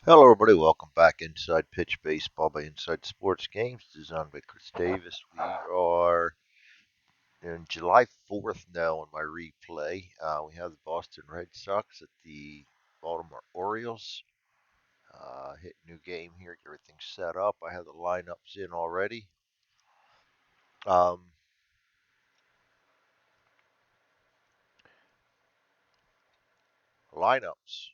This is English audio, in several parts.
Hello, everybody. Welcome back Inside Pitch Baseball by Inside Sports Games. Designed by Chris Davis. We are in July 4th now on my replay. We have the Boston Red Sox at the Baltimore Orioles. Hit new game here, get everything set up. I have the lineups in already. Um, Lineups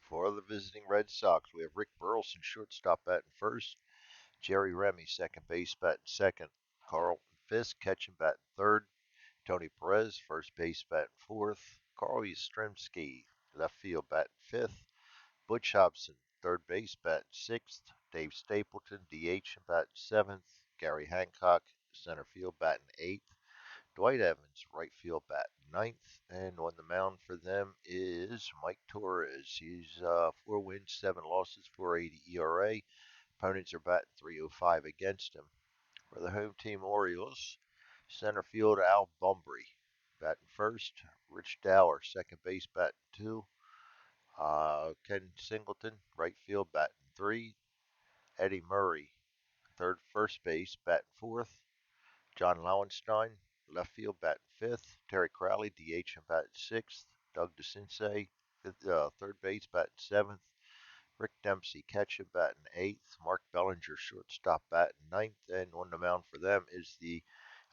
for the visiting Red Sox. We have Rick Barrelson, shortstop, batting first. Jerry Remy, second base, batting second. Carlton Fisk, catching, batting third. Tony Perez, first base, batting fourth. Carl Yastrzemski, left field, batting fifth. Butch Hobson, third base, batting sixth. Dave Stapleton, DH, and batting seventh. Gary Hancock, center field, batting eighth. Dwight Evans, right field, batting ninth. And on the mound for them is Mike Torres. He's 4 wins, 7 losses, 4.80 ERA. Opponents are batting 305 against him. For the home team Orioles, center field Al Bumbry, batting first. Rich Dower, second base, batting two. Ken Singleton, right field, batting three. Eddie Murray, first base, batting fourth. John Lowenstein, left field, batting fifth. Terry Crowley, DH, and batting sixth. Doug Decinces, third base, batting seventh. Rick Dempsey, catcher, batting eighth. Mark Bellinger, shortstop, batting ninth. And on the mound for them is the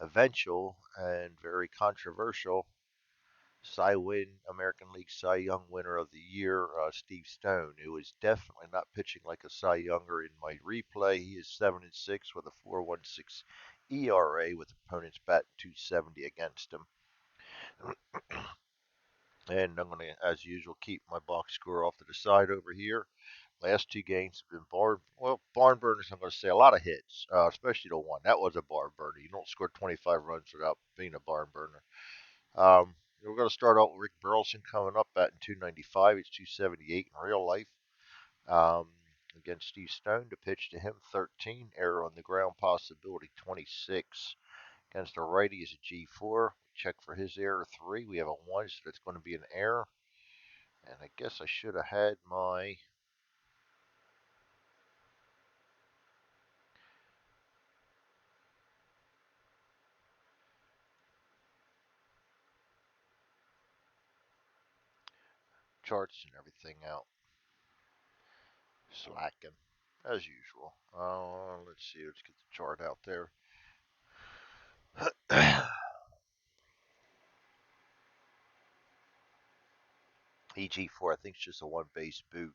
eventual and very controversial American League Cy Young winner of the year, Steve Stone, who is definitely not pitching like a Cy Younger in my replay. He is 7-6 with a 4.16 ERA, with opponents batting 270 against him. And I'm going to, as usual, keep my box score off to the side over here. Last two games have been barn burners. I'm going to say a lot of hits, especially the one that was a barn burner. You don't score 25 runs without being a barn burner. We're going to start out with Rick Barrelson coming up batting 295. He's 278 in real life. Um, Against Steve Stone to pitch to him 13. Error on the ground possibility 26. Against a righty is a G4. Check for his error 3. We have a 1, so that's going to be an error. And I guess I should have had my charts and everything out. Slacking, as usual. Let's see. Let's get the chart out there. EG4, I think it's just a one base boot,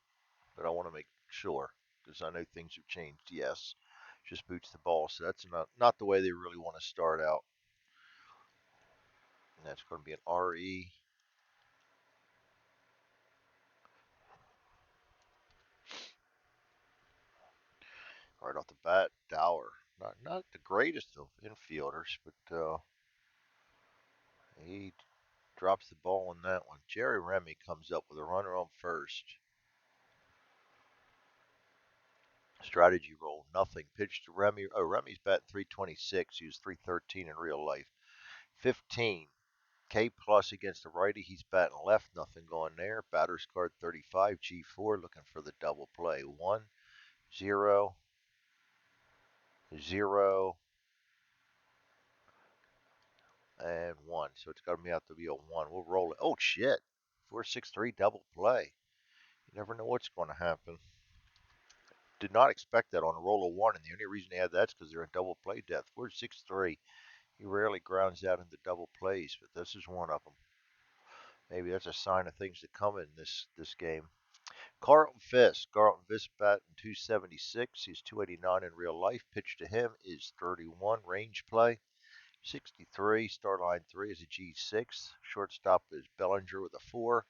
but I want to make sure because I know things have changed. Yes, just boots the ball, so that's not the way they really want to start out. And that's going to be an RE. Right off the bat, Dower. Not the greatest of infielders, but he drops the ball on that one. Jerry Remy comes up with a runner on first. Strategy roll, nothing. Pitch to Remy. Oh, Remy's batting 326. He was 313 in real life. 15. K plus against the righty. He's batting left. Nothing going there. Batter's card 35. G4 looking for the double play. 1, 0, 0, and 1. So it's going to have to be a 1. We'll roll it. Oh, shit. 4-6-3 double play. You never know what's going to happen. Did not expect that on a roll of 1, and the only reason they had that's because they're in double play depth. 4-6-3. He rarely grounds out into double plays, but this is one of them. Maybe that's a sign of things to come in this game. Carlton Fisk. Carlton Fisk batting 276. He's 289 in real life. Pitch to him is 31. Range play 63. Start line 3 is a G6. Shortstop is Bellinger with a 4.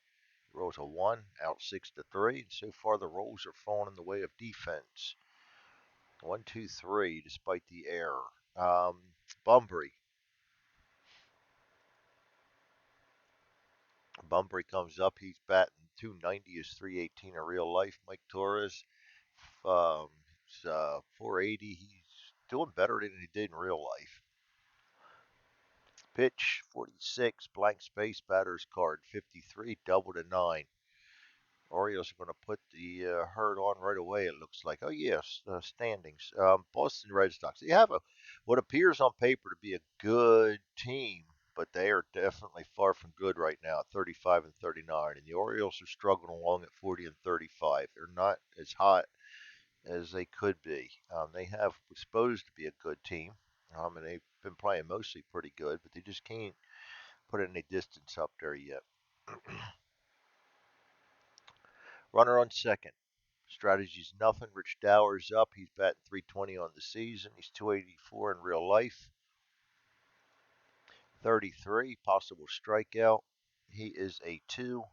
He rolls a 1. Out 6-3. And so far the rolls are falling in the way of defense. 1-2-3 despite the error. Bumbry. Bumbry comes up. He's batting 290 is 318 in real life. Mike Torres, um, 480. He's doing better than he did in real life. Pitch 46, blank space, batter's card 53, double to 9. Orioles are going to put the herd on right away, it looks like. Oh, yes, standings. Boston Red Sox. They have what appears on paper to be a good team, but they are definitely far from good right now at 35 and 39. And the Orioles are struggling along at 40 and 35. They're not as hot as they could be. They have supposed to be a good team, and they've been playing mostly pretty good, but they just can't put any distance up there yet. Runner on second. Strategy's nothing. Rich Dower's up. He's batting 320 on the season. He's 284 in real life. 33, possible strikeout. He is a 2.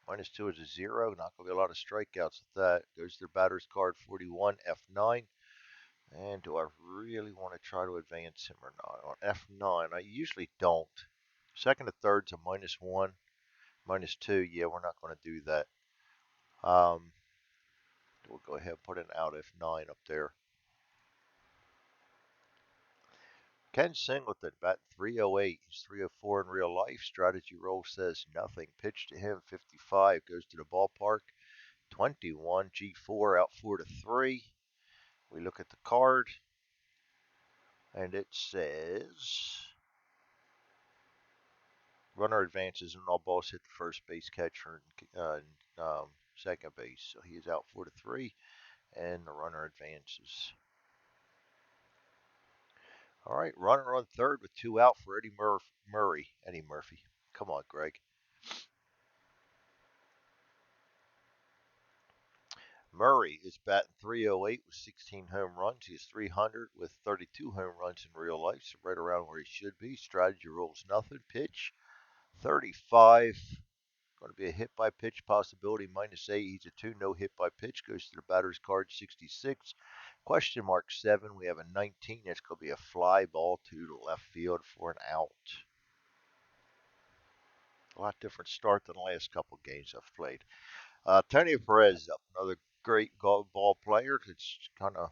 -2 is a 0. Not going to be a lot of strikeouts with that. Goes to their batter's card 41, F9. And do I really want to try to advance him or not? On F9, I usually don't. Second to third's a -1, -2. Yeah, we're not going to do that. We'll go ahead and put an out F9 up there. Ken Singleton, bat 308. He's 304 in real life. Strategy roll says nothing. Pitch to him, 55. Goes to the ballpark, 21. G4 out 4-3. We look at the card, and it says runner advances and all balls hit the first base catcher and second base. So he is out 4-3, and the runner advances. All right, runner on third with 2 out for Eddie Murray. Eddie Murphy. Come on, Greg. Murray is batting 308 with 16 home runs. He is 300 with 32 home runs in real life, so right around where he should be. Strategy rules nothing. Pitch 35. Going to be a hit by pitch possibility -8. He's a 2. No hit by pitch. Goes to the batter's card 66. Question mark 7. We have a 19. That's going to be a fly ball to the left field for an out. A lot different start than the last couple games I've played. Tony Perez up, another great ball player. It's kind of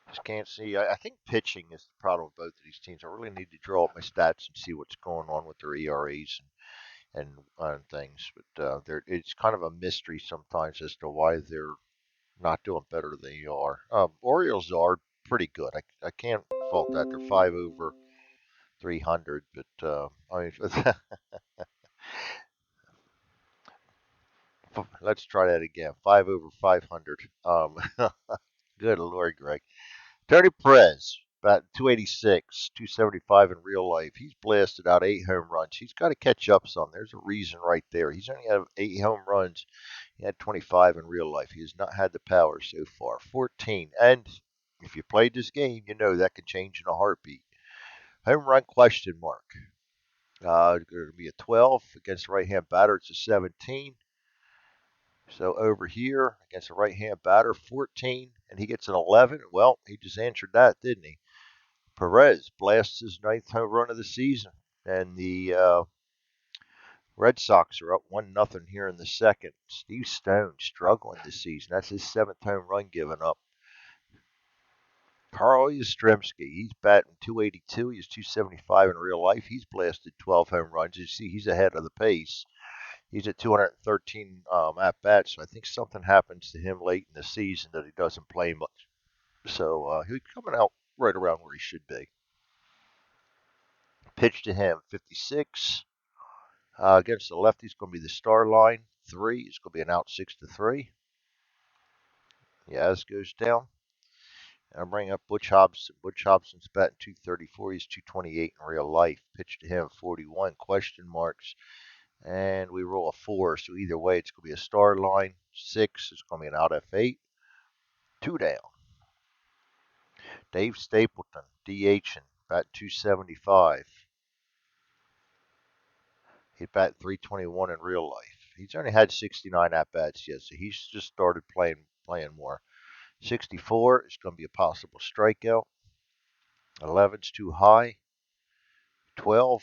just can't see. I think pitching is the problem with both of these teams. I really need to draw up my stats and see what's going on with their ERAs and things. But it's kind of a mystery sometimes as to why they're not doing better than they are. Orioles are pretty good. I can't fault that. They're 5/300, but I mean, let's try that again. 5/500. Good Lord, Greg. Tony Perez, about 286, 275 in real life. He's blasted out 8 home runs. He's got to catch up some. There's a reason right there. He's only had 8 home runs. He had 25 in real life. He has not had the power so far. 14. And if you played this game, you know that could change in a heartbeat. Home run question mark. It's going to be a 12 against the right-hand batter. It's a 17. So over here against the right-hand batter, 14, and he gets an 11. Well, he just answered that, didn't he? Perez blasts his 9th home run of the season, and the Red Sox are up 1-0 here in the second. Steve Stone struggling this season. That's his 7th home run given up. Carl Yastrzemski, he's batting 282. He's 275 in real life. He's blasted 12 home runs. You see, he's ahead of the pace. He's at 213 at bats. So I think something happens to him late in the season that he doesn't play much. So he's coming out right around where he should be. Pitch to him, 56. Against the lefty, it's going to be the star line. 3. It's going to be an out 6-3. Yaz goes down. And I bring up Butch Hobson. Butch Hobson's batting 234. He's 228 in real life. Pitch to him, 41. Question marks. And we roll a 4. So either way, it's going to be a star line. 6. It's going to be an out F8. 2 down. Dave Stapleton, DHing, bat 275. He bat 321 in real life. He's only had 69 at bats yet, so he's just started playing more. 64 is going to be a possible strikeout. 11's too high. 12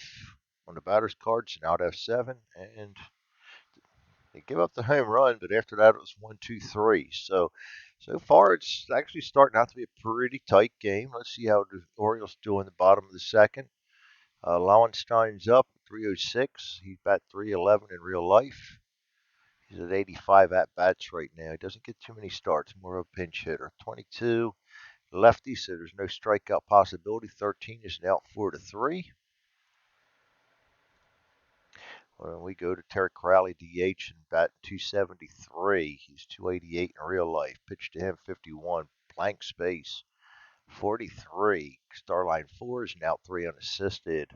on the batter's cards, an out F7, and they give up the home run, but after that it was 1-2-3. So far it's actually starting out to be a pretty tight game. Let's see how the Orioles do in the bottom of the second. Lowenstein's up 306. He's bat 311 in real life. He's at 85 at-bats right now. He doesn't get too many starts, more of a pinch hitter. 22, lefty, so there's no strikeout possibility. 13 is now 4-3. When we go to Terry Crowley, DH, and bat 273. He's 288 in real life. Pitch to him, 51. Blank space, 43. Starline 4 is now 3 unassisted.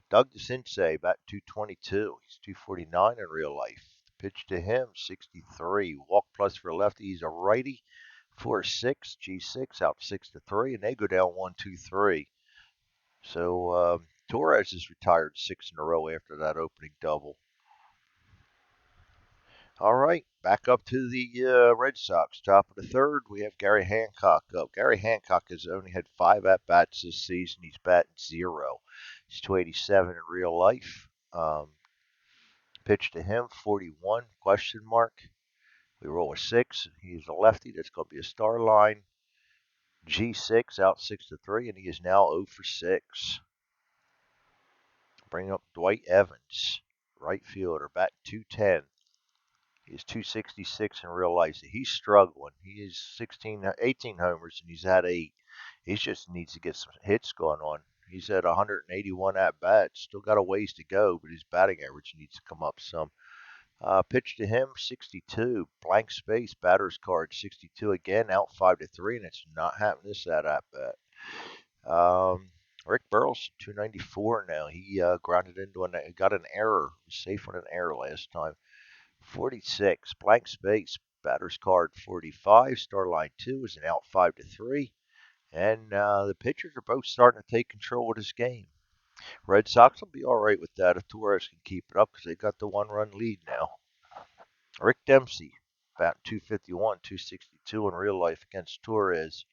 Doug Decinces, bat 222. He's 249 in real life. Pitch to him, 63. Walk plus for lefty. He's a righty. 4-6. G6 out 6-3, and they go down 1-2-3. So Torres is retired 6 in a row after that opening double. All right, back up to the Red Sox. Top of the third, we have Gary Hancock up. Gary Hancock has only had 5 at-bats this season. He's batting 0. He's 287 in real life. Pitch to him, 41, question mark. We roll a 6. He's a lefty. That's going to be a star line. G6 out 6-3, and he is now 0-6. Bring up Dwight Evans, right fielder, bat 210. He's 266 in real life, so he's struggling. He is 18 homers, and he's had 8. He just needs to get some hits going on. He's at 181 at-bats. Still got a ways to go, but his batting average needs to come up some. Pitch to him, 62. Blank space, batter's card, 62 again, out 5-3, and it's not happening this at-bat. Rick Barrelson, 294 now. He grounded into got an error. Was safe on an error last time. 46, blank space, batter's card, 45. Star line 2 is an out 5-3. And the pitchers are both starting to take control of this game. Red Sox will be all right with that if Torres can keep it up because they got the 1-run lead now. Rick Dempsey, batting 251, 262 in real life against Torres.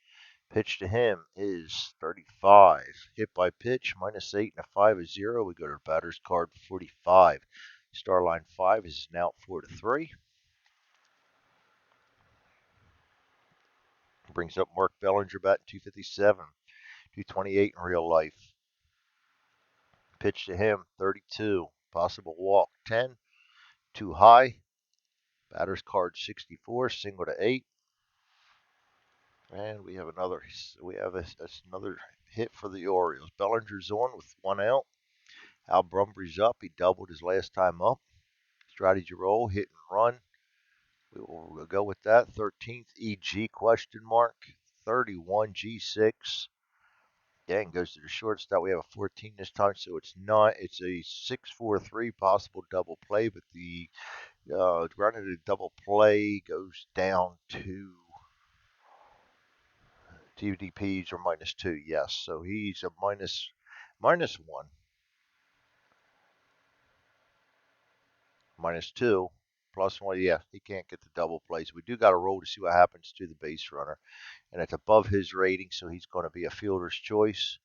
Pitch to him is 35. Hit by pitch, -8 and a 5-0. We go to the batter's card, 45. Star line 5 is now 4-3. Brings up Mark Bellinger, batting 257, 228 in real life. Pitch to him, 32. Possible walk, 10. Too high. Batter's card, 64. Single to 8. And we have another hit for the Orioles. Bellinger's on with 1 out. Al Brumby's up. He doubled his last time up. Strategy roll, hit and run. We'll go with that. 13th EG question mark. 31 G6. Again, goes to the shortstop. We have a 14 this time, so it's a 6-4-3 possible double play, but the grounded double play goes down to TDPs or -2. Yes, so he's a minus 1. -2, +1, yeah, he can't get the double plays. We do got to roll to see what happens to the base runner. And it's above his rating, so he's going to be a fielder's choice.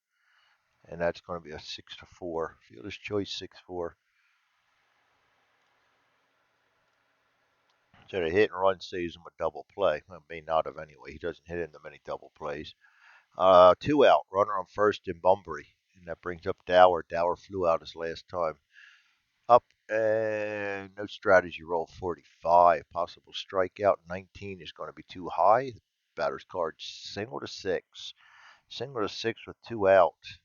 And that's going to be a 6-4. Fielder's choice, 6-4. So the hit and run saves him a double play. Well, may not have anyway. He doesn't hit into many double plays. 2 out. Runner on first in Bunbury. And that brings up Dower. Dower flew out his last time. Up and no strategy roll, 45. Possible strikeout, 19 is going to be too high. Batter's card, single to 6. Single to 6 with 2 out.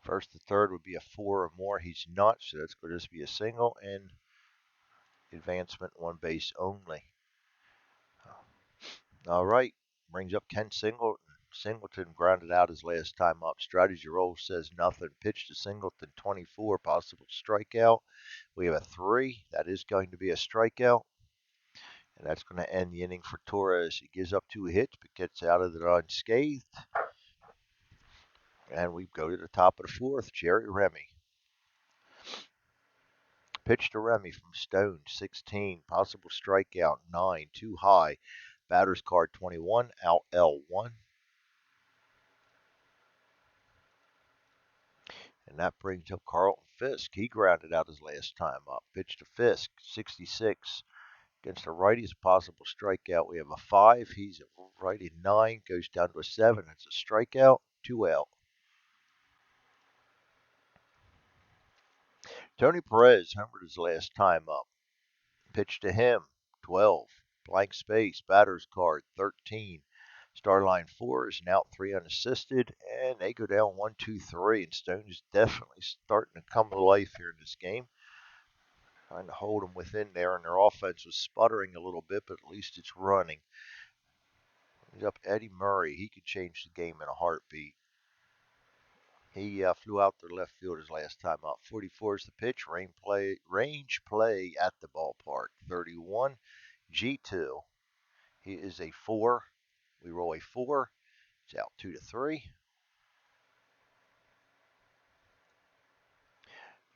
First to third would be a 4 or more. He's not, so that's going to just be a single and advancement 1 base only. All right, brings up Ken Singleton. Singleton grounded out his last time up. Strategy roll says nothing. Pitch to Singleton, 24. Possible strikeout. We have a 3. That is going to be a strikeout. And that's going to end the inning for Torres. He gives up 2 hits, but gets out of it unscathed. And we go to the top of the 4th. Jerry Remy. Pitch to Remy from Stone, 16. Possible strikeout, 9. Too high. Batter's card, 21. Out L1. And that brings up Carlton Fisk. He grounded out his last time up. Pitch to Fisk, 66. Against a righty is a possible strikeout. We have a 5. He's a righty, 9. Goes down to a 7. It's a strikeout, 2 out. Tony Perez homered his last time up. Pitch to him, 12. Blank space, batter's card, 13. Starline 4 is now 3 unassisted, and they go down 1, 2, 3. And Stone is definitely starting to come to life here in this game. Trying to hold them within there, and their offense was sputtering a little bit, but at least it's running. He's up Eddie Murray. He could change the game in a heartbeat. He flew out their left fielders last time up. 44 is the pitch. Range play at the ballpark. 31. G2. He is a 4. We roll a 4. It's out 2 to 3.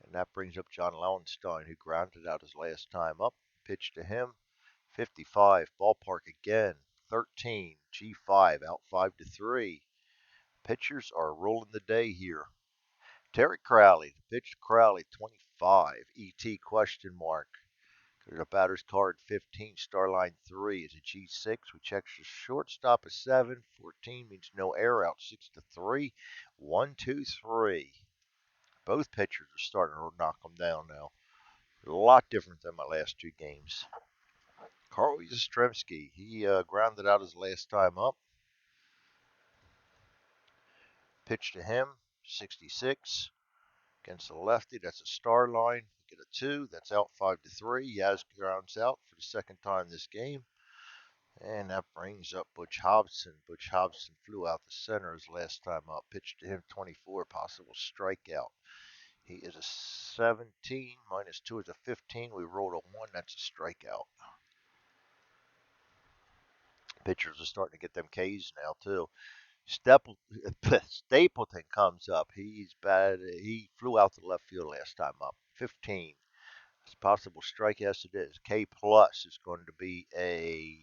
And that brings up John Lowenstein, who grounded out his last time up. Pitch to him. 55. Ballpark again. 13. G5. Out 5 to 3. Pitchers are rolling the day here. Terry Crowley. Pitch to Crowley. 25. ET question mark. There's a batter's card. 15. Starline 3 is a G6. We check the shortstop a 7. 14 means no error. Out 6 to 3. 1, 2, 3. Both pitchers are starting to knock them down now. A lot different than my last 2 games. Carl Yastrzemski, he grounded out his last time up. Pitch to him, 66. Against the lefty, that's a star line. We get a 2, that's out 5 to 3. Yaz grounds out for the second time this game. And that brings up Butch Hobson. Butch Hobson flew out the center his last time up. Pitch to him, 24, possible strikeout. He is a 17, minus 2 is a 15. We rolled a 1, that's a strikeout. Pitchers are starting to get them Ks now, too. Stapleton comes up. He's bad. He flew out to left field last time up. 15. It's possible strike. Yes, it is. K plus is going to be a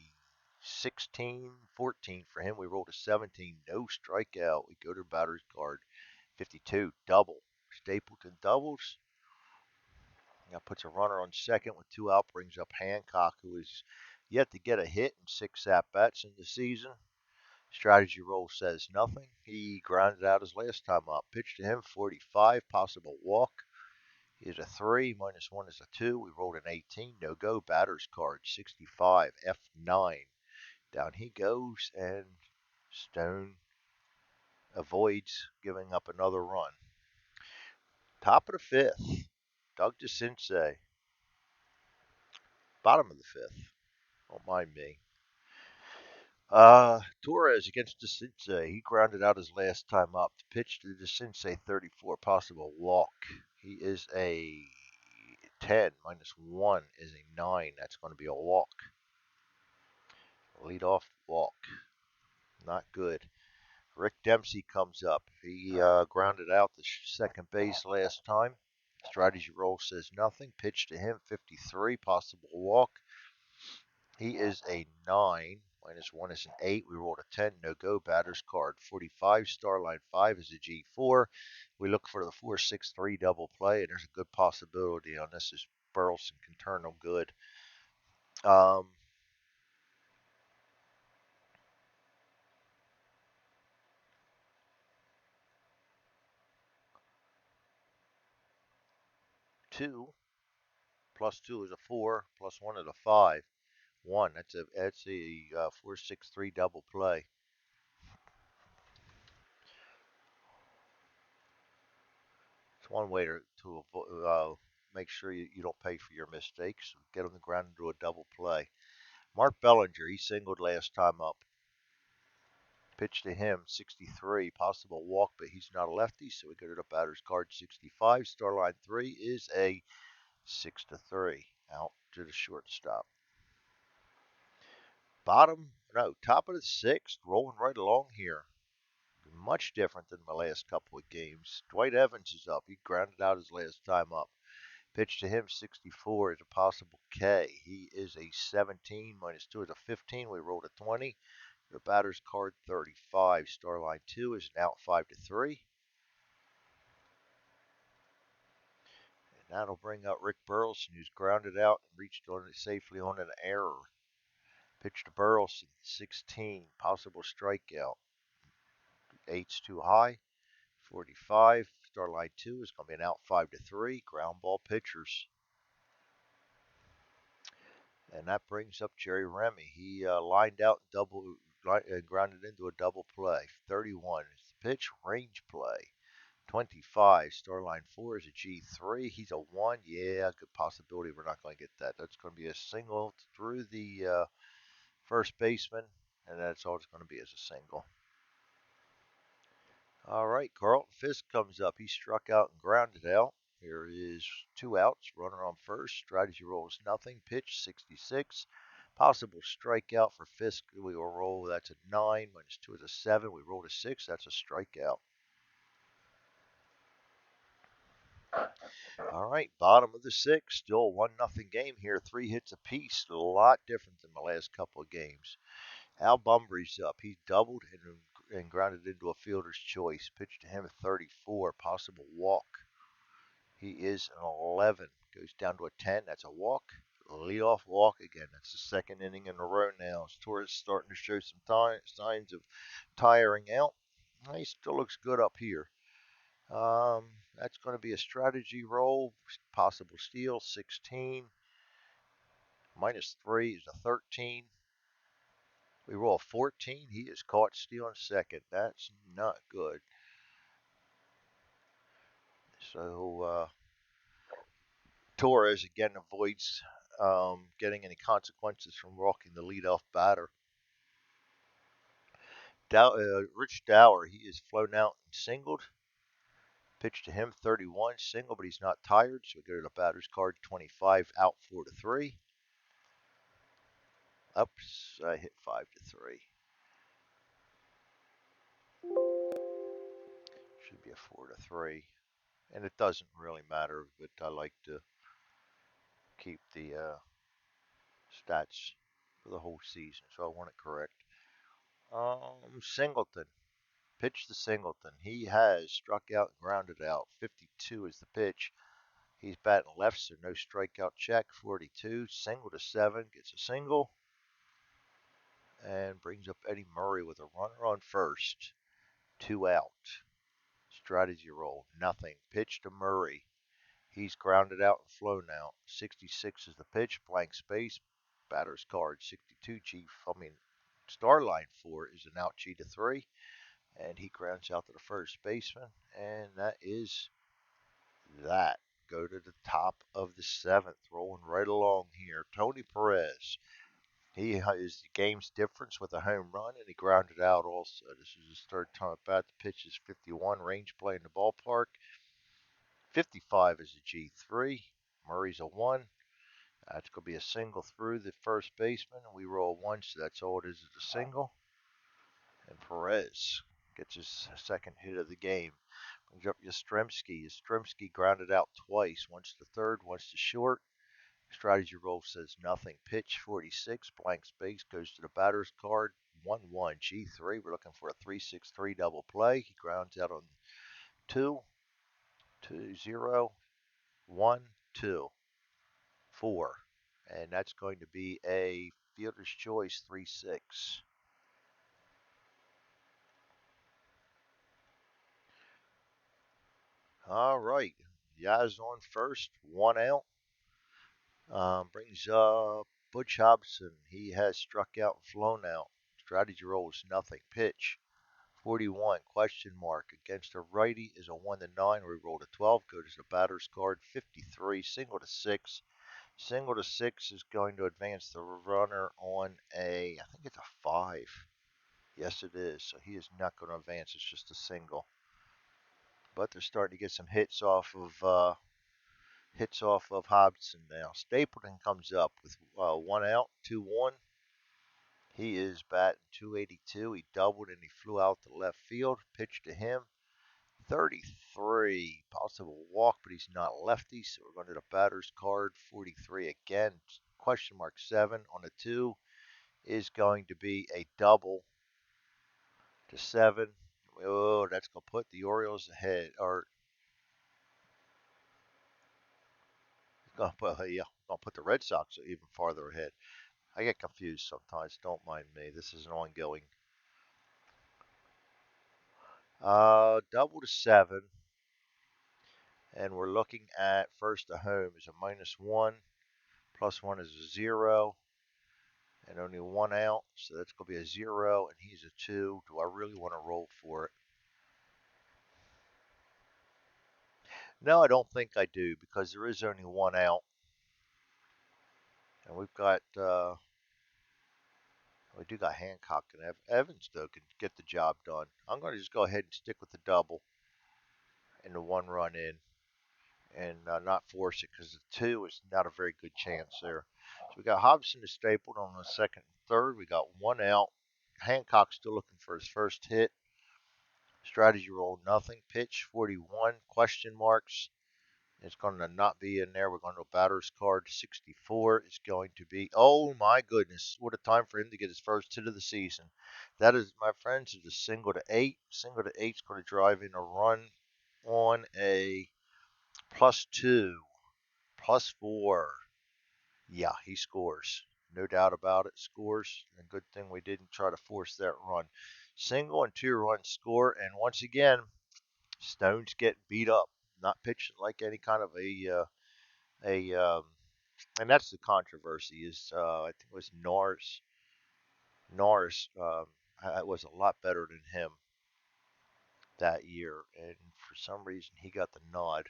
16, 14 for him. We rolled a 17. No strikeout. We go to batter's card. 52. Double. Stapleton doubles. That puts a runner on second with 2 out. Brings up Hancock, who is yet to get a hit in 6 at-bats in the season. Strategy roll says nothing. He grounded out his last time up. Pitch to him, 45, possible walk. He is a 3, minus 1 is a 2. We rolled an 18, no go. Batter's card, 65, F9. Down he goes, and Stone avoids giving up another run. Top of the 5th, Doug Decinces. Bottom of the 5th, don't mind me. Torres against Decinces. He grounded out his last time up. The pitch to Decinces, 34, possible walk. He is a 10, minus 1 is a 9. That's going to be a walk. Lead off walk. Not good. Rick Dempsey comes up. He grounded out the second base last time. Strategy roll says nothing. Pitch to him, 53, possible walk. He is a 9. Minus 1 is an 8. We rolled a 10. No go. Batter's card. 45. Starline 5 is a G4. We look for the 4-6-3 double play, and there's a good possibility on this as Barrelson can turn them good. 2 plus 2 is a 4. Plus 1 is a 5. 1. That's a 4-6-3 double play. It's one way to make sure you don't pay for your mistakes. Get on the ground and do a double play. Mark Bellinger, he singled last time up. Pitch to him, 63, possible walk, but he's not a lefty, so we go to the batter's card, 65. Starline 3 is a 6 to 3. Out to the shortstop. Top of the 6th, rolling right along here. Much different than my last couple of games. Dwight Evans is up. He grounded out his last time up. Pitch to him, 64 is a possible K. He is a 17, minus 2 is a 15. We rolled a 20. The batter's card, 35. Starline 2 is an out 5 to 3. And that'll bring out Rick Barrelson, who's grounded out and reached on it safely on an error. Pitch to Barrelson, 16. Possible strikeout. 8's too high. 45. star line 2 is going to be an out 5-3. Ground ball pitchers. And that brings up Jerry Remy. He lined out grounded into a double play. 31 is the pitch. Range play. 25. Star line 4 is a G3. He's a 1. Yeah, good possibility we're not going to get that. That's going to be a single through the first baseman. And that's all it's going to be is a single. All right, Carlton Fisk comes up. He struck out and grounded out. Here is 2 outs. Runner on first. Strategy roll is nothing. Pitch 66. Possible strikeout for Fisk. We will roll. That's a 9. Minus 2 is a 7. We rolled a 6. That's a strikeout. All right, bottom of the 6th. Still 1-0 game here. 3 hits apiece. A lot different than the last couple of games. Al Bumbry's up. He doubled and grounded into a fielder's choice. Pitch to him at 34. Possible walk. He is an 11. Goes down to a 10. That's a walk. Leadoff walk again. That's the second inning in a row now. Torres starting to show some signs of tiring out. He still looks good up here. That's going to be a strategy roll. Possible steal, 16. Minus 3 is a 13. We roll a 14. He is caught stealing second. That's not good. So, Torres again avoids getting any consequences from walking the leadoff batter. Rich Dower, he is flown out and singled. Pitch to him, 31, single, but he's not tired, so we go to the batter's card, 25, out 4-3. Oops, I hit 5-3. Should be a 4-3, and it doesn't really matter, but I like to keep the stats for the whole season, so I want it correct. Singleton. Pitch to Singleton. He has struck out and grounded out. 52 is the pitch. He's batting left, so no strikeout check. 42. Single to 7. Gets a single. And brings up Eddie Murray with a runner on first. 2 out. Strategy roll. Nothing. Pitch to Murray. He's grounded out and flown out. 66 is the pitch. Blank space. Batter's card. 62. Star line 4 is an out G to 3. And he grounds out to the first baseman. And that is that. Go to the top of the 7th. Rolling right along here. Tony Perez. He is the game's difference with a home run, and he grounded out also. This is his 3rd time at bat. The pitch is 51. Range play in the ballpark. 55 is a G3. Murray's a 1. That's going to be a single through the first baseman. We roll 1, so that's all it is a single. And Perez gets his 2nd hit of the game. Brings up Yastrzemski. Yastrzemski grounded out twice. Once to third, once to short. Strategy roll says nothing. Pitch 46. Blank space goes to the batter's card. 1-1 G3. We're looking for a 3-6-3 double play. He grounds out on 2, 2-0, 1, 2, 4. And that's going to be a fielder's choice 3-6. All right. Yaz on first. 1 out. Brings up Butch Hobson. He has struck out and flown out. Strategy roll is nothing. Pitch 41, question mark. Against a righty is a 1-9. We rolled a 12. Go to the batter's card. 53, single to 6. Single to 6 is going to advance the runner on I think it's a 5. Yes, it is. So he is not going to advance. It's just a single. But they're starting to get some hits off of Hobson now. Stapleton comes up with 1 out, 2-1. He is batting 282. He doubled and he flew out to left field. Pitch to him. 33. Possible walk, but he's not lefty, so we're going to the batter's card. 43 again. Question mark 7 on the 2 is going to be a double to 7. Oh, that's going to put the Orioles ahead. Or going to put the Red Sox even farther ahead. I get confused sometimes. Don't mind me. This is an ongoing. Double to 7. And we're looking at first to home is a -1, +1 is a 0, and only one out, so that's going to be a 0, and he's a 2. Do I really want to roll for it? No, I don't think I do, because there is only one out. And we do got Hancock and Evans, though, can get the job done. I'm going to just go ahead and stick with the double and the one run in and not force it, because the 2 is not a very good chance there. So we got Hobson is stapled on the second and third. We got one out. Hancock still looking for his first hit. Strategy roll, nothing. Pitch, 41, question marks. It's going to not be in there. We're going to batter's card. 64 is going to be, oh my goodness, what a time for him to get his first hit of the season. That is, my friends, is a single to 8. Single to 8 is going to drive in a run on a +2, +4. Yeah, he scores. No doubt about it, scores. And good thing we didn't try to force that run. Single and 2-run score. And once again, Stone's getting beat up. Not pitching like any kind of and that's the controversy is I think it was Norris. Norris was a lot better than him that year, and for some reason he got the nod.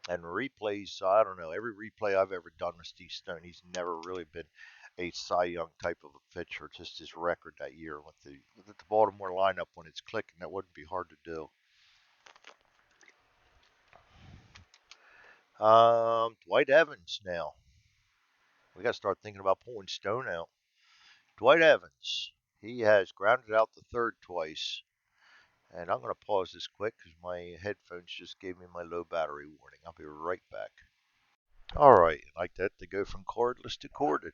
And replays, I don't know. Every replay I've ever done with Steve Stone, he's never really been a Cy Young type of a pitcher. Just his record that year with the Baltimore lineup when it's clicking, that wouldn't be hard to do. Dwight Evans now. We got to start thinking about pulling Stone out. Dwight Evans. He has grounded out the third twice. And I'm going to pause this quick because my headphones just gave me my low battery warning. I'll be right back. All right, like that, they go from cordless to corded.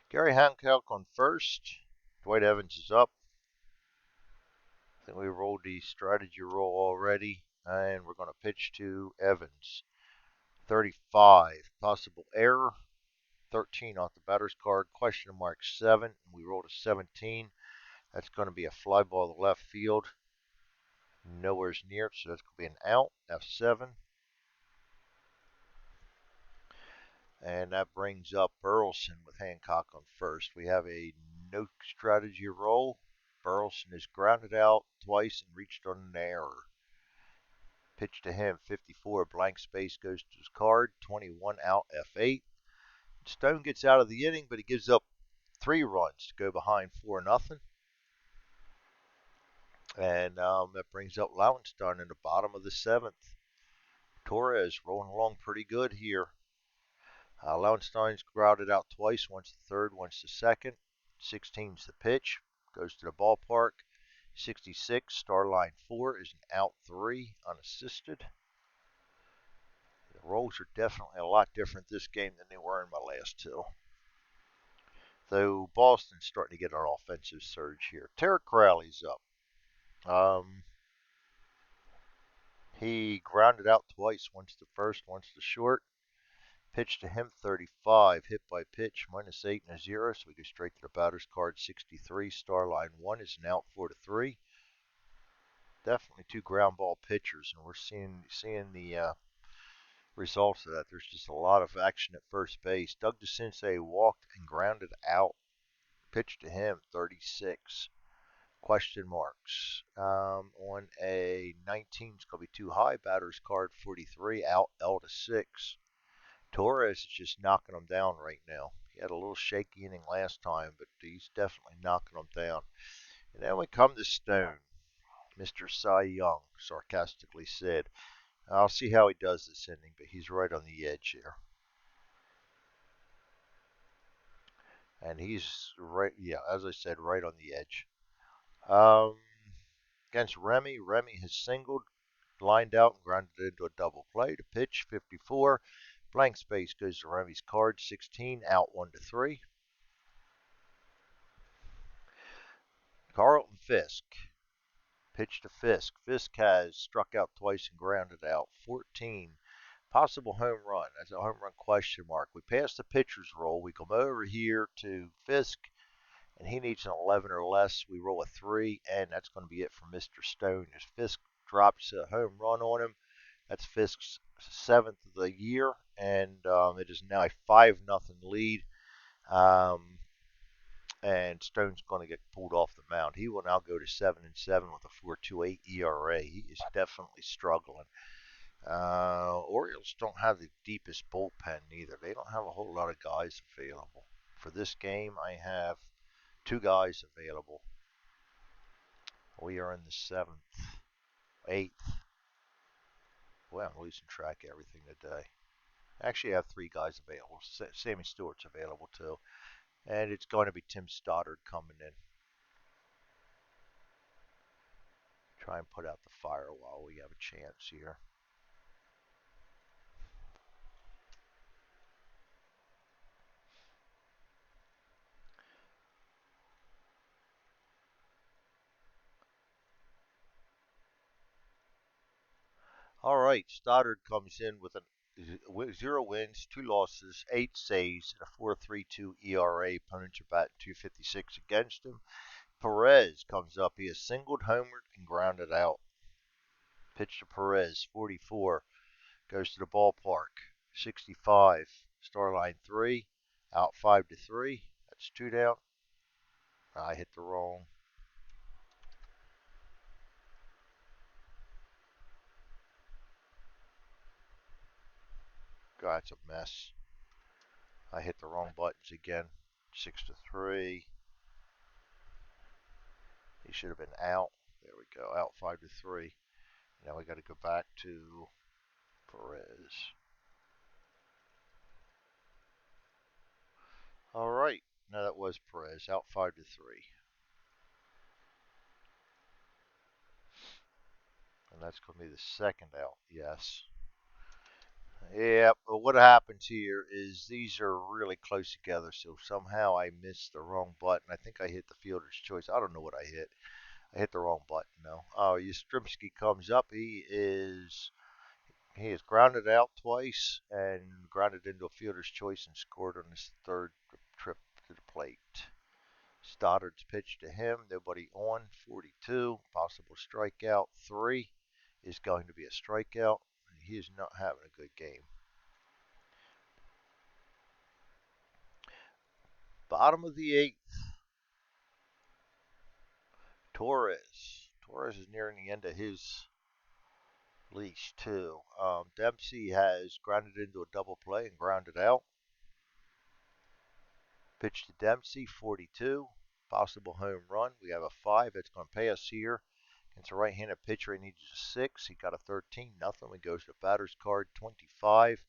Gary Hancock on first. Dwight Evans is up. I think we rolled the strategy roll already. And we're going to pitch to Evans. 35, possible error. 13 off the batter's card. Question mark 7. We rolled a 17. That's going to be a fly ball to left field. Nowhere's near it, so that's going to be an out. F7. And that brings up Barrelson with Hancock on first. We have a no strategy roll. Barrelson is grounded out twice and reached on an error. Pitch to him, 54, blank space goes to his card, 21 out, F8. Stone gets out of the inning, but he gives up 3 runs to go behind 4-0. And that brings up Lowenstein in the bottom of the 7th. Torres rolling along pretty good here. Lowenstein's grounded out twice, once the third, once the second. 16's the pitch, goes to the ballpark. 66, star line 4 is an out 3, unassisted. The rolls are definitely a lot different this game than they were in my last 2. Though Boston's starting to get an offensive surge here. Tarek Crowley's up. He grounded out twice, once the first, once the short. Pitch to him, 35, hit by pitch, -8 and a 0, so we go straight to the batter's card. 63, star line 1 is an out 4-3. Definitely 2 ground ball pitchers, and we're seeing the results of that. There's just a lot of action at first base. Doug Decinces walked and grounded out. Pitch to him, 36. Question marks. On a 19, it's going to be too high. Batter's card, 43, out L-6. Torres is just knocking them down right now. He had a little shaky inning last time, but he's definitely knocking them down. And then we come to Stone. Mr. Cy Young sarcastically said, I'll see how he does this inning, but he's right on the edge here. And he's right, yeah, as I said, right on the edge. Against Remy has singled, lined out, and grounded into a double play. To pitch, 54. Blank space goes to Remy's card, 16, out 1-3. Carlton Fisk. Pitch to Fisk. Fisk has struck out twice and grounded out, 14. Possible home run. That's a home run question mark. We pass the pitcher's roll. We come over here to Fisk, and he needs an 11 or less. We roll a 3, and that's going to be it for Mr. Stone. As Fisk drops a home run on him, that's Fisk's 7th of the year, and it is now a 5-0 lead. And Stone's going to get pulled off the mound. He will now go to 7-7 with a 4.28 ERA. He is definitely struggling. Orioles don't have the deepest bullpen either. They don't have a whole lot of guys available. For this game, I have 2 guys available. We are in the 7th, 8th. Boy, I'm losing track of everything today. Actually, I have 3 guys available. Sammy Stewart's available too. And it's going to be Tim Stoddard coming in. Try and put out the fire while we have a chance here. All right, Stoddard comes in with 0 wins, 2 losses, 8 saves, and a 4.32 ERA. Opponents are batting .256 against him. Perez comes up. He has singled, homered, and grounded out. Pitch to Perez, 44. Goes to the ballpark, 65. Star line 3. Out 5-3. That's 2 down. I hit the wrong. God, it's a mess. I hit the wrong buttons again. 6-3. He should have been out. There we go. Out 5-3. Now we got to go back to Perez. All right. Now that was Perez. Out 5-3. And that's going to be the second out. Yes. Yeah, but what happens here is these are really close together, so somehow I missed the wrong button. I think I hit the fielder's choice. I don't know what I hit. I hit the wrong button, though. Oh, Yastrzemski comes up. He is grounded out twice and grounded into a fielder's choice and scored on his 3rd trip to the plate. Stoddard's pitch to him. Nobody on. 42. Possible strikeout. 3 is going to be a strikeout. He is not having a good game. Bottom of the 8th. Torres. Torres is nearing the end of his leash, too. Dempsey has grounded into a double play and grounded out. Pitch to Dempsey, 42. Possible home run. We have a 5 that's going to pay us here. Against a right-handed pitcher, he needs a 6. He got a 13. Nothing. We goes to batter's card, 25.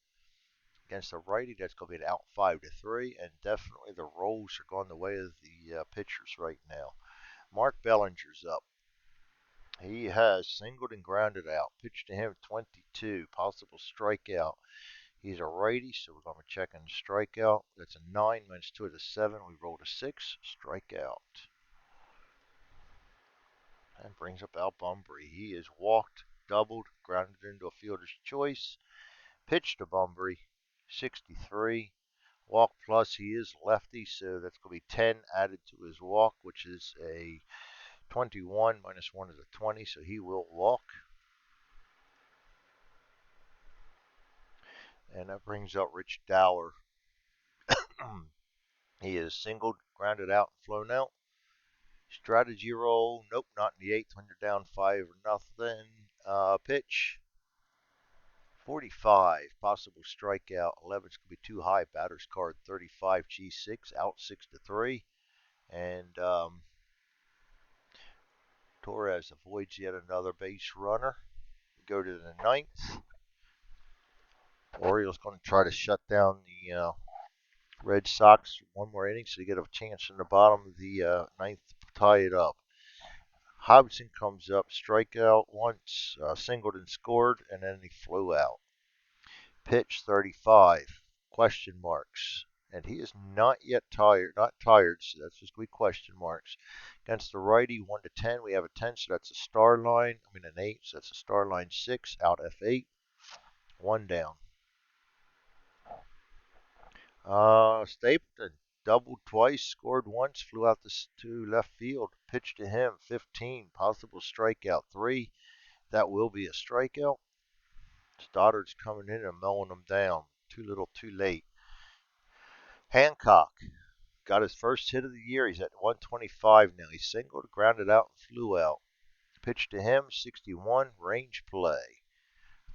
Against a righty, that's going to be an out 5-3. And definitely the rolls are going the way of the pitchers right now. Mark Bellinger's up. He has singled and grounded out. Pitch to him, 22. Possible strikeout. He's a righty, so we're going to check on the strikeout. That's a 9 minus 2 is a 7. We rolled a 6. Strikeout. And brings up Al Bunbury. He is walked, doubled, grounded into a fielder's choice. Pitch to Bunbury, 63. Walk plus, he is lefty, so that's going to be 10 added to his walk, which is a 21 minus 1 is a 20, so he will walk. And that brings up Rich Dower. He is singled, grounded out, and flown out. Strategy roll. Nope, not in the 8th when you're down 5-0. Pitch. 45. Possible strikeout. 11's going to be too high. Batter's card 35. G6. Out 6-3. And Torres avoids yet another base runner. We go to the 9th. Orioles going to try to shut down the Red Sox one more inning so they get a chance in the bottom of the 9th to tie it up. Hobson comes up, strikeout once, singled and scored, and then he flew out. Pitch 35, question marks. And he is not yet tired, so that's just going to be question marks. Against the righty, 1-10, we have a 10, so that's a star line. An 8, so that's a star line 6, out F8, 1 down. Stapleton doubled twice, scored once, flew out to left field. Pitch to him, 15. Possible strikeout, 3. That will be a strikeout. Stoddard's coming in and mowing him down. Too little, too late. Hancock got his first hit of the year. He's at 125 now. He singled, grounded out, and flew out. Pitch to him, 61. Range play.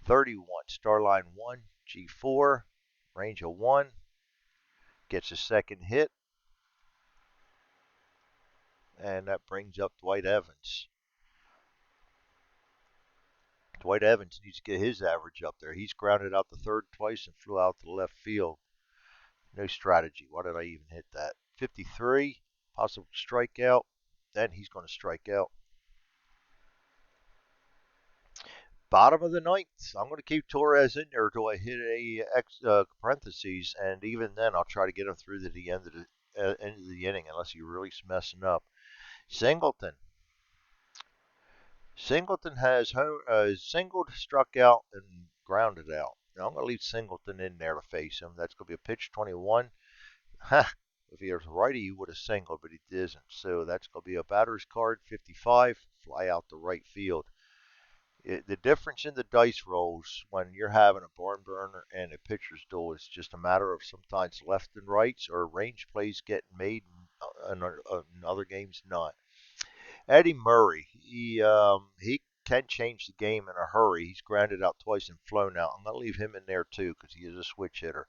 31. Starline 1. G4. Range of 1. Gets a second hit. And that brings up Dwight Evans. Dwight Evans needs to get his average up there. He's grounded out the third twice and flew out to left field. No strategy. Why did I even hit that? 53. Possible strikeout. Then he's going to strike out. Bottom of the ninth. I'm going to keep Torres in there until I hit a parentheses, and even then I'll try to get him through to the end of the inning unless he really messing up. Singleton. Singleton has singled, struck out, and grounded out. Now I'm going to leave Singleton in there to face him. That's going to be a pitch, 21. If he was righty, he would have singled, but he isn't. So that's going to be a batter's card, 55. Fly out to right field. The difference in the dice rolls when you're having a barn burner and a pitcher's duel is just a matter of sometimes left and rights or range plays getting made and other games not. Eddie Murray, he can change the game in a hurry. He's grounded out twice and flown out. I'm going to leave him in there too because he is a switch hitter.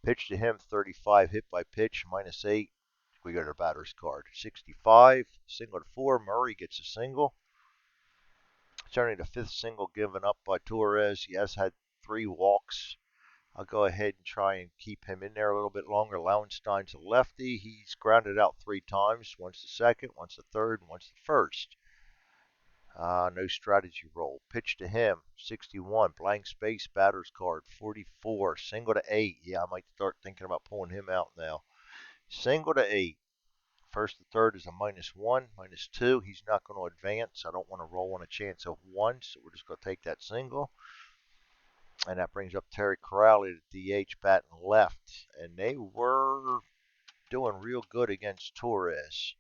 Pitch to him, 35. Hit by pitch, -8. We got a batter's card. 65. Single to 4. Murray gets a single. It's only the 5th single given up by Torres. He has had 3 walks. I'll go ahead and try and keep him in there a little bit longer. Lauenstein's a lefty. He's grounded out 3 times. Once the second, once the third, once the first. No strategy roll. Pitch to him, 61. Blank space, batter's card, 44. Single to 8. Yeah, I might start thinking about pulling him out now. Single to 8. First to third is a -1, -2. He's not going to advance. I don't want to roll on a chance of 1, so we're just going to take that single. And that brings up Terry Crowley to DH, batting left. And they were doing real good against Torres.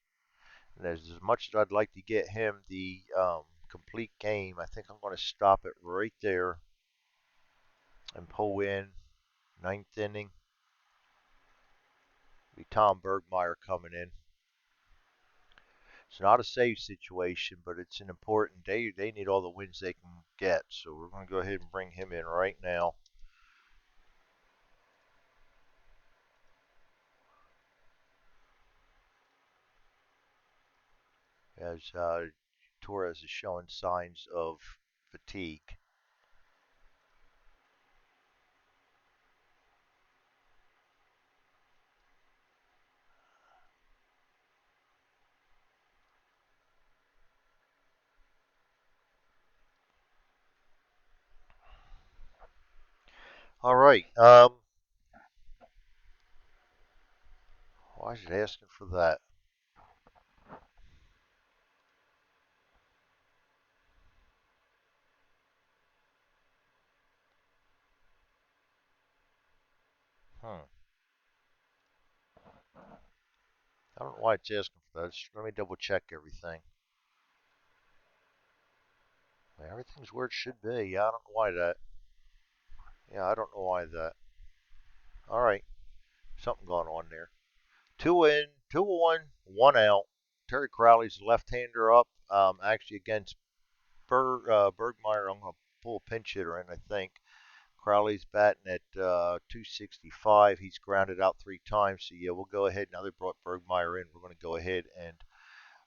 And as much as I'd like to get him the complete game, I think I'm going to stop it right there and pull in 9th inning. Be Tom Bergmeyer coming in. It's not a save situation, but it's an important. They need all the wins they can get, so we're going to go ahead and bring him in right now. As Torres is showing signs of fatigue. All right. Why is it asking for that? I don't know why it's asking for that. Let me double check everything. Everything's where it should be. Yeah, I don't know why that. Yeah, I don't know why that. All right. Something going on there. 2 in, 2-1, 1 out. Terry Crowley's left-hander up. Actually against Bergmeyer, I'm going to pull a pinch hitter in, I think. Crowley's batting at 265. He's grounded out 3 times. So, yeah, we'll go ahead. Now they brought Bergmeyer in. We're going to go ahead and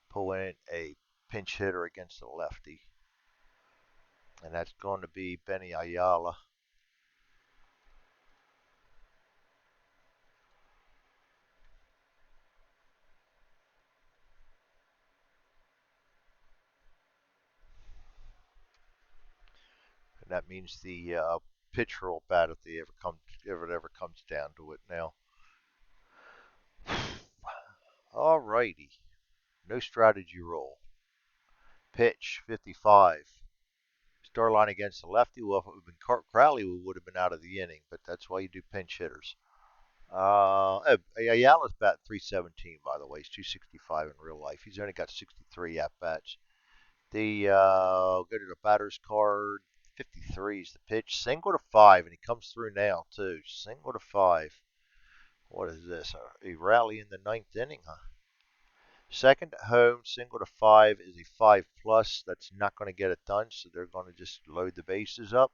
pull in a pinch hitter against the lefty. And that's going to be Benny Ayala. And that means the pitcher will bat if it ever comes down to it now. All righty. No strategy roll. Pitch, 55. Star line against the lefty. Well, if it would have been Crowley, we would have been out of the inning, but that's why you do pinch hitters. Ayala's batting 317, by the way. He's 265 in real life. He's only got 63 at bats. Go to the batter's card. 53 is the pitch. Single to five, and he comes through now too. Single to five. What is this? A rally in the ninth inning, huh? Second at home, single to five is a 5+. That's not going to get it done, so they're going to just load the bases up.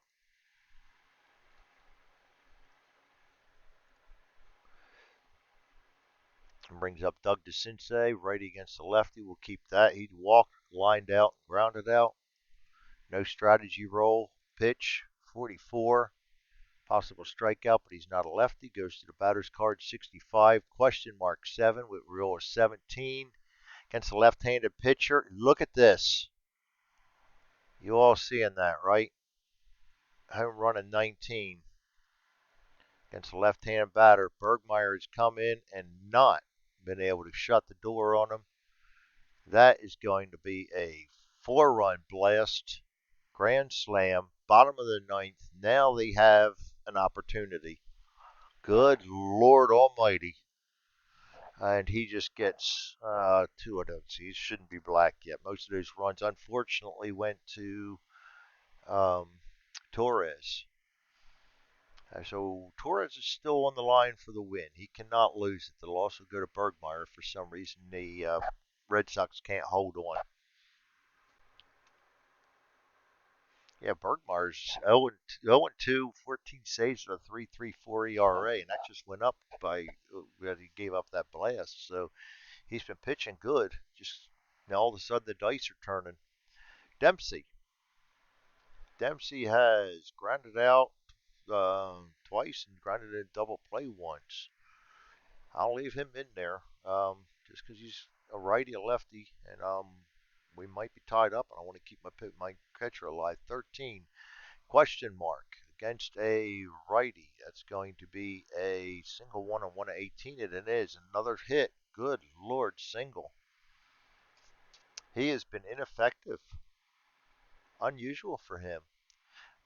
And brings up Doug Decinces, righty against the lefty. We'll keep that. He'd walked, lined out, grounded out. No strategy roll. Pitch, 44. Possible strikeout, but he's not a lefty. Goes to the batter's card, 65. Question mark 7 with roll 17. Against the left-handed pitcher. Look at this. You all seeing that, right? Home run in 19. Against the left-handed batter. Bergmeyer has come in and not been able to shut the door on him. That is going to be a 4-run blast. Grand slam. Bottom of the ninth. Now they have an opportunity. Good Lord Almighty. And he just gets 2 of those. He shouldn't be black yet. Most of those runs, unfortunately, went to Torres. So Torres is still on the line for the win. He cannot lose it. The loss will go to Bergmeyer for some reason. The Red Sox can't hold on. Yeah, Bergmeyer's 0-2, 14 saves with a 3.34 ERA, and that just went up by when he gave up that blast. So he's been pitching good. Just now all of a sudden the dice are turning. Dempsey. Dempsey has grounded out twice and grounded in double play once. I'll leave him in there just because he's a righty, a lefty, and we might be tied up, and I want to keep my catcher alive. 13, question mark, against a righty. That's going to be a single one on 1 of 18, and it is. Another hit. Good Lord, single. He has been ineffective. Unusual for him.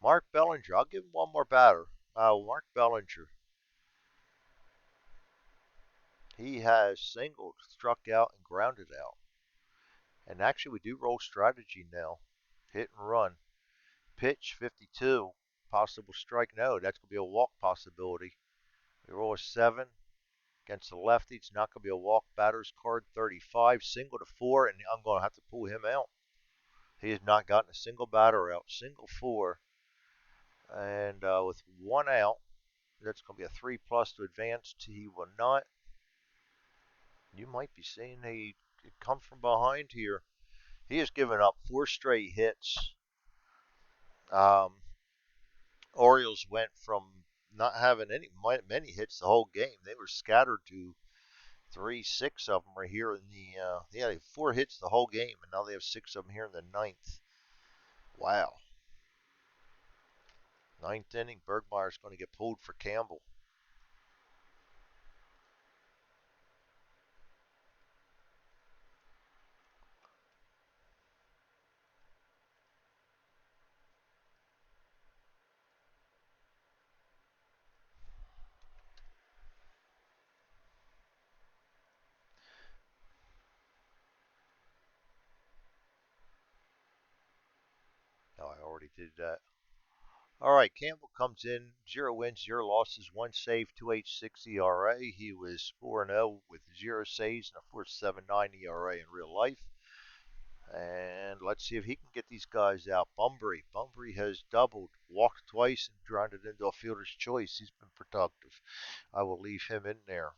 Mark Bellinger. I'll give him one more batter. Mark Bellinger. He has singled, struck out, and grounded out. And actually, we do roll strategy now. Hit and run. Pitch, 52. Possible strike. No, that's going to be a walk possibility. We roll a 7 against the lefty. It's not going to be a walk. Batter's card, 35. Single to 4, and I'm going to have to pull him out. He has not gotten a single batter out. Single 4. And with 1 out, that's going to be a 3+ to advance. He will not. You might be seeing he come from behind here. He has given up 4 straight hits. Orioles went from not having many hits the whole game. They were scattered to 6 of them are here in the. They had 4 hits the whole game, and now they have 6 of them here in the ninth. Wow. Ninth inning, Bergmeyer's going to get pulled for Campbell. Oh, I already did that. All right, Campbell comes in, 0 wins, 0 losses, 1 save, 2.86 ERA. He was 4-0 with 0 saves and a 4.79 ERA in real life. And let's see if he can get these guys out. Bunbury. Bunbury has doubled, walked twice, and grounded into a fielder's choice. He's been productive. I will leave him in there.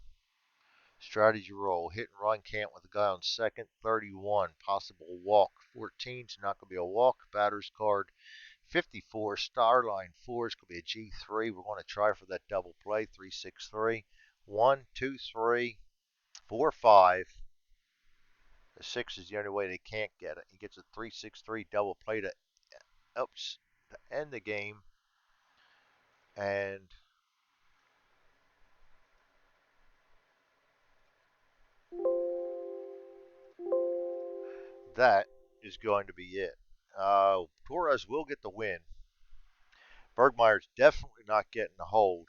Strategy roll. Hit and run. Can't with a guy on second. 31. Possible walk. 14 is not going to be a walk. Batter's card. 54. Star line 4 is going to be a G3. We're going to try for that double play. 3-6-3. 1, 2, 3, 4, 5. The 6 is the only way they can't get it. He gets a 3-6-3 double play to end the game. And that is going to be it. Torres will get the win. Bergmeyer's definitely not getting the hold.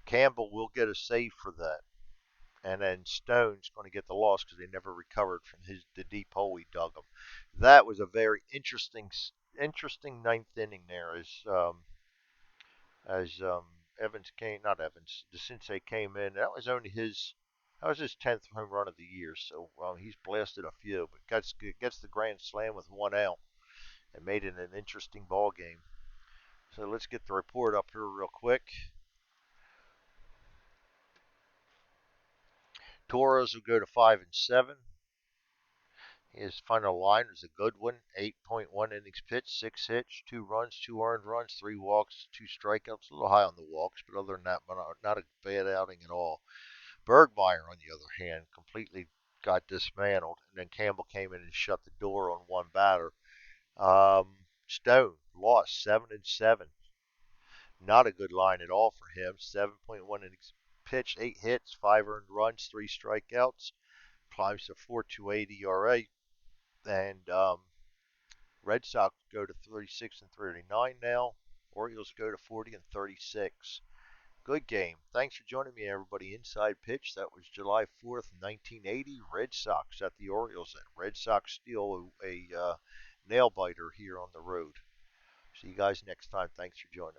Campbell will get a save for that. And then Stone's going to get the loss because they never recovered from the deep hole he dug them. That was a very interesting ninth inning there as Evans came, not Evans, Decinces came in. That was his 10th home run of the year. So he's blasted a few, but gets the grand slam with 1 out and made it an interesting ball game. So let's get the report up here real quick. Toros will go to 5-7. His final line is a good one. 8.1 innings pitched, 6 hits, 2 runs, 2 earned runs, 3 walks, 2 strikeouts. A little high on the walks, but other than that, not a bad outing at all. Bergmeyer, on the other hand, completely got dismantled, and then Campbell came in and shut the door on one batter. Stone lost 7-7. Not a good line at all for him. 7.1 innings pitched, 8 hits, 5 earned runs, 3 strikeouts. Climbs to 4.28 ERA. And Red Sox go to 36-39 now. Orioles go to 40-36. Good game. Thanks for joining me, everybody. Inside Pitch. That was July 4th, 1980. Red Sox at the Orioles. And Red Sox steal a nail biter here on the road. See you guys next time. Thanks for joining me.